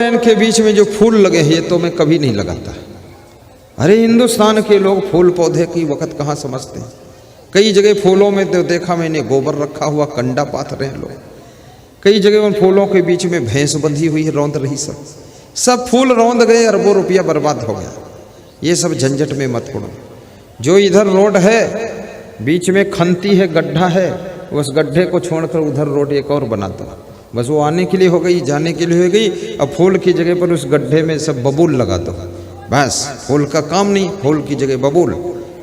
के बीच में जो फूल लगे हैं ये तो मैं कभी नहीं लगाता। अरे हिंदुस्तान के लोग फूल पौधे की वक़्त कहाँ समझते हैं। कई जगह फूलों में तो देखा मैंने गोबर रखा हुआ, कंडा पाथ रहे हैं लोग। कई जगह उन फूलों के बीच में भैंस बंधी हुई है, रौंद रही। सब फूल रौंद गए, अरबों रुपया बर्बाद हो गया। ये सब झंझट में मत पड़ो। जो इधर रोड है बीच में खंती है, गड्ढा है, उस गड्ढे को छोड़कर उधर रोड एक और बना दो। बस वो आने के लिए हो गई, जाने के लिए हो गई। अब फूल की जगह पर उस गड्ढे में सब बबूल लगा दो। बस फूल का काम नहीं, फूल की जगह बबूल।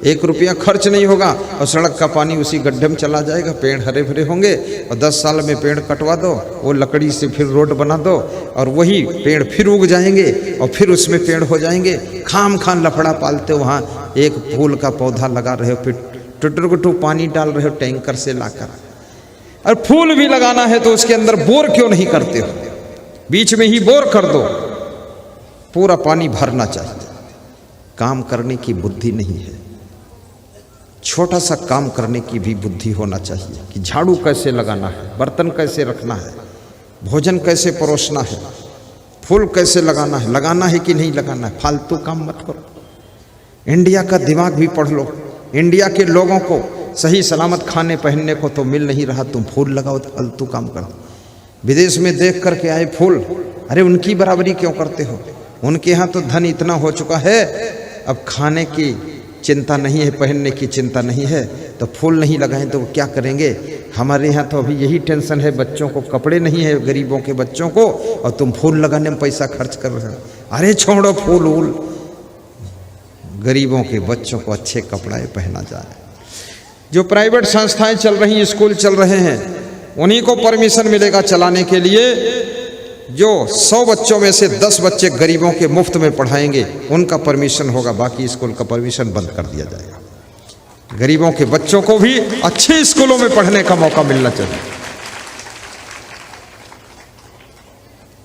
1 रुपया खर्च नहीं होगा और सड़क का पानी उसी गड्ढे में चला जाएगा। पेड़ हरे भरे होंगे और 10 साल में पेड़ कटवा दो, वो लकड़ी से फिर रोड बना दो और वही पेड़ फिर उग जाएंगे और फिर उसमें पेड़ हो जाएंगे। खाम खान लफड़ा पालते हो। वहाँ एक फूल का पौधा लगा रहे हो, फिर टुटू पानी डाल रहे हो टैंकर से लाकर। और फूल भी लगाना है तो उसके अंदर बोर क्यों नहीं करते हो? बीच में ही बोर कर दो, पूरा पानी भरना चाहिए। काम करने की बुद्धि नहीं है। छोटा सा काम करने की भी बुद्धि होना चाहिए कि झाड़ू कैसे लगाना है, बर्तन कैसे रखना है, भोजन कैसे परोसना है, फूल कैसे लगाना है कि नहीं लगाना है। फालतू काम मत करो। इंडिया का दिमाग भी पढ़ लो। इंडिया के लोगों को सही सलामत खाने पहनने को तो मिल नहीं रहा, तुम फूल लगाओ तो फालतू काम करो। विदेश में देख करके आए फूल, अरे उनकी बराबरी क्यों करते हो? उनके यहाँ तो धन इतना हो चुका है, अब खाने की चिंता नहीं है, पहनने की चिंता नहीं है, तो फूल नहीं लगाएं तो वो क्या करेंगे? हमारे यहाँ तो अभी यही टेंशन है, बच्चों को कपड़े नहीं है, गरीबों के बच्चों को, और तुम फूल लगाने में पैसा खर्च कर रहे हो। अरे छोड़ो फूल वूल, गरीबों के बच्चों को अच्छे कपड़े पहना जाए। जो प्राइवेट संस्थाएं चल रही, स्कूल चल रहे हैं, उन्हीं को परमिशन मिलेगा चलाने के लिए। जो 100 बच्चों में से 10 बच्चे गरीबों के मुफ्त में पढ़ाएंगे उनका परमिशन होगा, बाकी स्कूल का परमिशन बंद कर दिया जाएगा। गरीबों के बच्चों को भी अच्छे स्कूलों में पढ़ने का मौका मिलना चाहिए।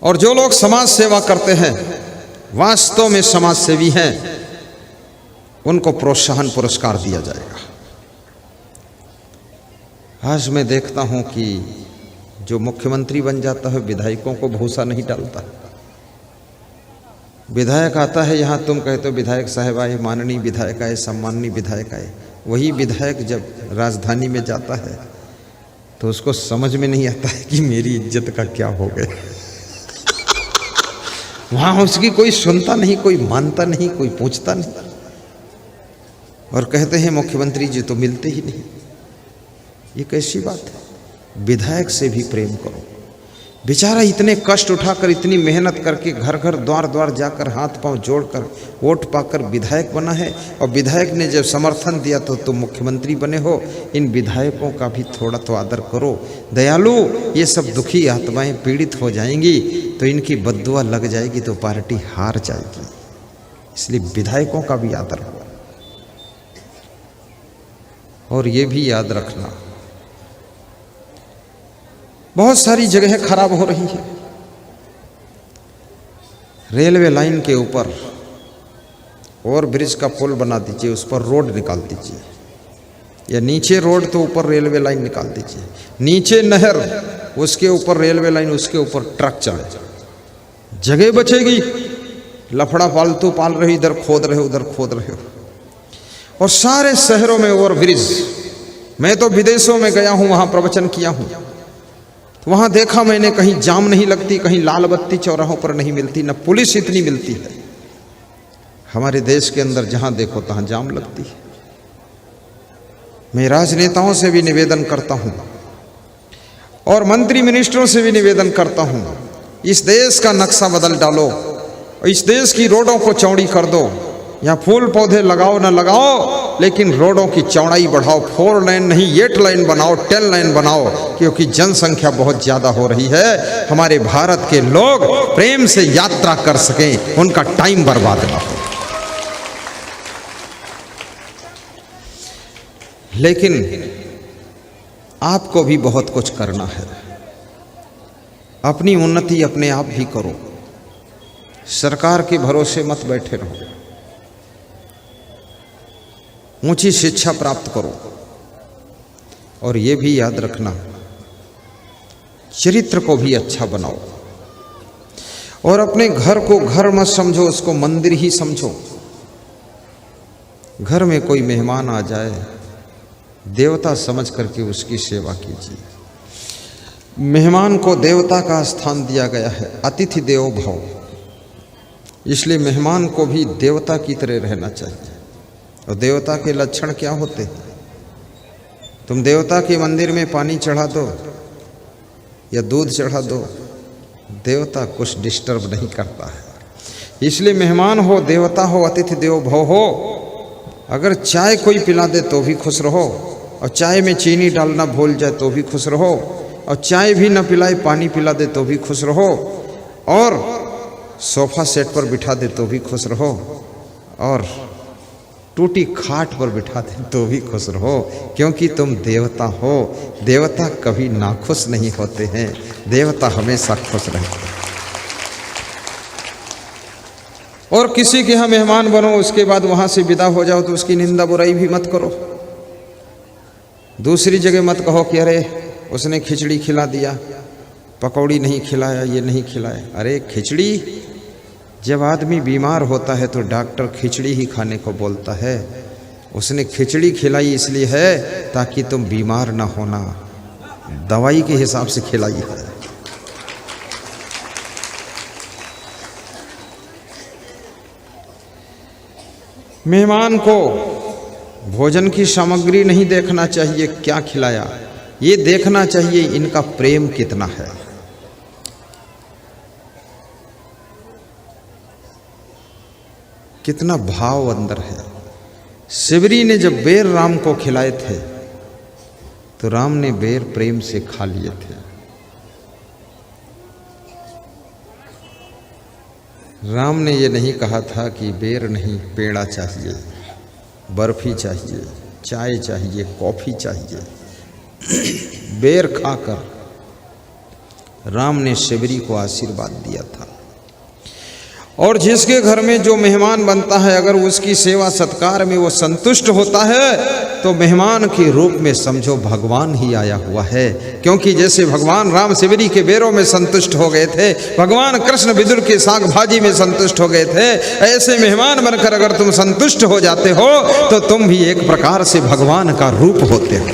और जो लोग समाज सेवा करते हैं, वास्तव में समाज सेवी हैं, उनको प्रोत्साहन पुरस्कार दिया जाएगा। आज मैं देखता हूं कि जो मुख्यमंत्री बन जाता है विधायकों को भूसा नहीं डालता। विधायक आता है यहाँ, तुम कहते हो विधायक साहब आए, माननीय विधायक आए, सम्माननीय विधायक आए। वही विधायक जब राजधानी में जाता है तो उसको समझ में नहीं आता है कि मेरी इज्जत का क्या हो गया। वहाँ उसकी कोई सुनता नहीं, कोई मानता नहीं, कोई पूछता नहीं। और कहते हैं मुख्यमंत्री जी तो मिलते ही नहीं। ये कैसी बात है? विधायक से भी प्रेम करो। बेचारा इतने कष्ट उठाकर, इतनी मेहनत करके, घर घर द्वार द्वार जाकर, हाथ पांव जोड़कर वोट पाकर विधायक बना है। और विधायक ने जब समर्थन दिया तो तुम मुख्यमंत्री बने हो। इन विधायकों का भी थोड़ा तो आदर करो। दयालु, ये सब दुखी आत्माएं पीड़ित हो जाएंगी तो इनकी बद्दुआ लग जाएगी तो पार्टी हार जाएगी। इसलिए विधायकों का भी आदर हो। और ये भी याद रखना, बहुत सारी जगह खराब हो रही है। रेलवे लाइन के ऊपर और ब्रिज का पुल बना दीजिए, उस पर रोड निकाल दीजिए, या नीचे रोड तो ऊपर रेलवे लाइन निकाल दीजिए। नीचे नहर, उसके ऊपर रेलवे लाइन, उसके ऊपर ट्रक चले, जगह बचेगी। लफड़ा फालतू पाल रहे, इधर खोद रहे उधर खोद रहे हो। और सारे शहरों में ओवर ब्रिज। मैं तो विदेशों में गया हूं, वहां प्रवचन किया हूं, तो वहां देखा मैंने, कहीं जाम नहीं लगती, कहीं लाल बत्ती चौराहों पर नहीं मिलती, न पुलिस इतनी मिलती है। हमारे देश के अंदर जहां देखो तहां जाम लगती है। मैं राजनेताओं से भी निवेदन करता हूं और मंत्री मिनिस्टरों से भी निवेदन करता हूं, इस देश का नक्शा बदल डालो, इस देश की रोडों को चौड़ी कर दो। यहाँ फूल पौधे लगाओ ना लगाओ, लेकिन रोडों की चौड़ाई बढ़ाओ। 4 लाइन नहीं 8 लाइन बनाओ, 10 लाइन बनाओ, क्योंकि जनसंख्या बहुत ज़्यादा हो रही है। हमारे भारत के लोग प्रेम से यात्रा कर सकें, उनका टाइम बर्बाद ना हो। लेकिन आपको भी बहुत कुछ करना है। अपनी उन्नति अपने आप भी करो। सरकार के भरोसे मत बैठे रहो। ऊंची शिक्षा प्राप्त करो। और ये भी याद रखना, चरित्र को भी अच्छा बनाओ। और अपने घर को घर मत समझो, उसको मंदिर ही समझो। घर में कोई मेहमान आ जाए, देवता समझ करके उसकी सेवा कीजिए। मेहमान को देवता का स्थान दिया गया है, अतिथि देवो भव, इसलिए मेहमान को भी देवता की तरह रहना चाहिए। और देवता के लक्षण क्या होते हैं? तुम देवता के मंदिर में पानी चढ़ा दो या दूध चढ़ा दो, देवता कुछ डिस्टर्ब नहीं करता है। इसलिए मेहमान हो, देवता हो, अतिथि देवो भव हो। अगर चाय कोई पिला दे तो भी खुश रहो, और चाय में चीनी डालना भूल जाए तो भी खुश रहो, और चाय भी न पिलाए पानी पिला दे तो भी खुश रहो, और सोफा सेट पर बिठा दे तो भी खुश रहो, और टूटी खाट पर बिठा दे तो भी खुश रहो, क्योंकि तुम देवता हो। देवता कभी नाखुश नहीं होते हैं, देवता हमेशा खुश रहते हैं। और किसी के यहाँ मेहमान बनो, उसके बाद वहाँ से विदा हो जाओ तो उसकी निंदा बुराई भी मत करो। दूसरी जगह मत कहो कि अरे उसने खिचड़ी खिला दिया, पकौड़ी नहीं खिलाया, ये नहीं खिलाया। अरे खिचड़ी, जब आदमी बीमार होता है तो डॉक्टर खिचड़ी ही खाने को बोलता है। उसने खिचड़ी खिलाई इसलिए है ताकि तुम बीमार ना होना, दवाई के हिसाब से खिलाई है। मेहमान को भोजन की सामग्री नहीं देखना चाहिए क्या खिलाया, ये देखना चाहिए इनका प्रेम कितना है। कितना भाव अंदर है। शिवरी ने जब बेर राम को खिलाए थे तो राम ने बेर प्रेम से खा लिए थे। राम ने ये नहीं कहा था कि बेर नहीं, पेड़ा चाहिए, बर्फी चाहिए, चाय चाहिए, कॉफी चाहिए। बेर खाकर राम ने शिवरी को आशीर्वाद दिया था। और जिसके घर में जो मेहमान बनता है, अगर उसकी सेवा सत्कार में वो संतुष्ट होता है तो मेहमान के रूप में समझो भगवान ही आया हुआ है। क्योंकि जैसे भगवान राम शिवरी के बेरों में संतुष्ट हो गए थे, भगवान कृष्ण विदुर के साग भाजी में संतुष्ट हो गए थे, ऐसे मेहमान बनकर अगर तुम संतुष्ट हो जाते हो तो तुम भी एक प्रकार से भगवान का रूप होते हो।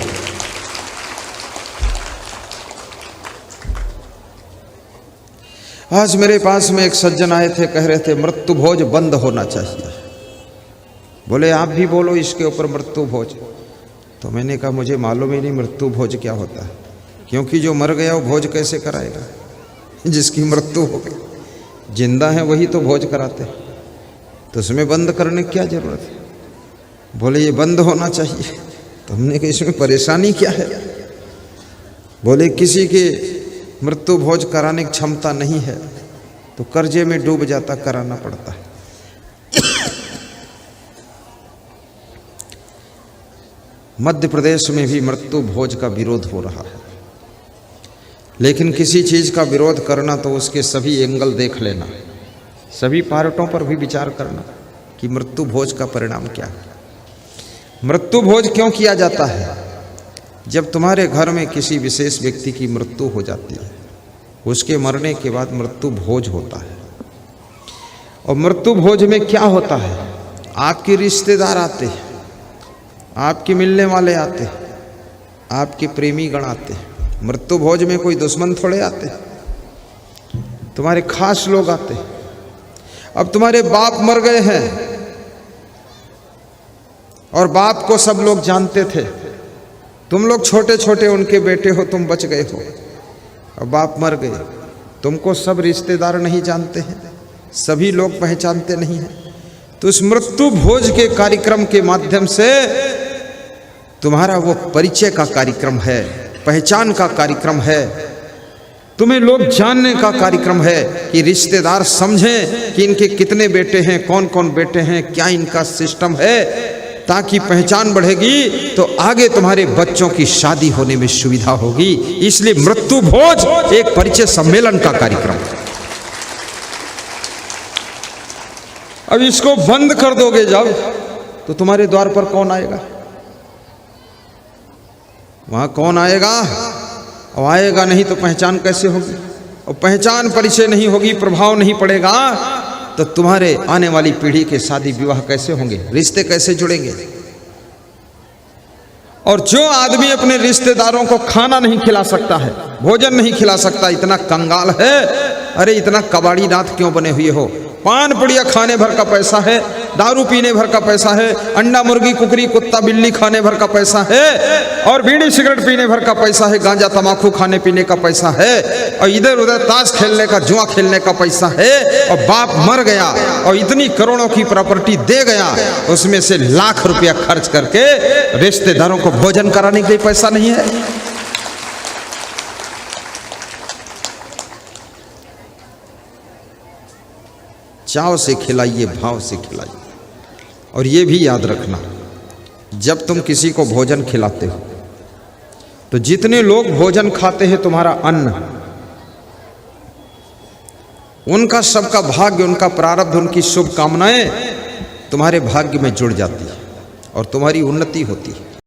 आज मेरे पास में एक सज्जन आए थे, कह रहे थे मृत्यु भोज बंद होना चाहिए। बोले आप भी बोलो इसके ऊपर मृत्यु भोज। तो मैंने कहा मुझे मालूम ही नहीं मृत्यु भोज क्या होता है, क्योंकि जो मर गया वो भोज कैसे कराएगा, जिसकी मृत्यु हो गई। जिंदा है वही तो भोज कराते, तो उसमें बंद करने की क्या जरूरत है। बोले ये बंद होना चाहिए। तो हमने कहा इसमें परेशानी क्या है। बोले किसी के मृत्यु भोज कराने की क्षमता नहीं है तो कर्जे में डूब जाता, कराना पड़ता है। मध्य प्रदेश में भी मृत्यु भोज का विरोध हो रहा है, लेकिन किसी चीज का विरोध करना तो उसके सभी एंगल देख लेना, सभी पार्टों पर भी विचार करना कि मृत्यु भोज का परिणाम क्या है। मृत्यु भोज क्यों किया जाता है? जब तुम्हारे घर में किसी विशेष व्यक्ति की मृत्यु हो जाती है, उसके मरने के बाद मृत्यु भोज होता है। और मृत्यु भोज में क्या होता है? आपके रिश्तेदार आते हैं, आपके मिलने वाले आते हैं, आपके प्रेमी गण आते हैं। मृत्यु भोज में कोई दुश्मन थोड़े आते हैं, तुम्हारे खास लोग आते हैं। अब तुम्हारे बाप मर गए हैं और बाप को सब लोग जानते थे, तुम लोग छोटे छोटे उनके बेटे हो, तुम बच गए हो। अब बाप मर गए, तुमको सब रिश्तेदार नहीं जानते हैं, सभी लोग पहचानते नहीं हैं। तो इस मृत्यु भोज के कार्यक्रम के माध्यम से तुम्हारा वो परिचय का कार्यक्रम है, पहचान का कार्यक्रम है, तुम्हें लोग जानने का कार्यक्रम है कि रिश्तेदार समझें कि इनके कितने बेटे हैं, कौन कौन बेटे हैं, क्या इनका सिस्टम है, ताकि पहचान बढ़ेगी तो आगे तुम्हारे बच्चों की शादी होने में सुविधा होगी। इसलिए मृत्यु भोज एक परिचय सम्मेलन का कार्यक्रम है। अब इसको बंद कर दोगे जब, तो तुम्हारे द्वार पर कौन आएगा? वहां कौन आएगा? और आएगा नहीं तो पहचान कैसे होगी? और पहचान परिचय नहीं होगी, प्रभाव नहीं पड़ेगा, तो तुम्हारे आने वाली पीढ़ी के शादी विवाह कैसे होंगे, रिश्ते कैसे जुड़ेंगे। और जो आदमी अपने रिश्तेदारों को खाना नहीं खिला सकता है, भोजन नहीं खिला सकता, इतना कंगाल है। अरे इतना कबाड़ी नाथ क्यों बने हुए हो? पान पुड़िया खाने भर का पैसा है, दारू पीने भर का पैसा है, अंडा मुर्गी कुकरी कुत्ता बिल्ली खाने भर का पैसा है, और बीड़ी सिगरेट पीने भर का पैसा है, गांजा तमाकू खाने पीने का पैसा है, और इधर उधर ताश खेलने का जुआ खेलने का पैसा है। और बाप मर गया और इतनी करोड़ों की प्रॉपर्टी दे गया, उसमें से लाख रुपया खर्च करके रिश्तेदारों को भोजन कराने के लिए पैसा नहीं है। चाव से खिलाइए, भाव से खिलाइए। और ये भी याद रखना, जब तुम किसी को भोजन खिलाते हो तो जितने लोग भोजन खाते हैं तुम्हारा अन्न, उनका सबका भाग्य, उनका प्रारब्ध, उनकी शुभकामनाएं तुम्हारे भाग्य में जुड़ जाती है और तुम्हारी उन्नति होती है।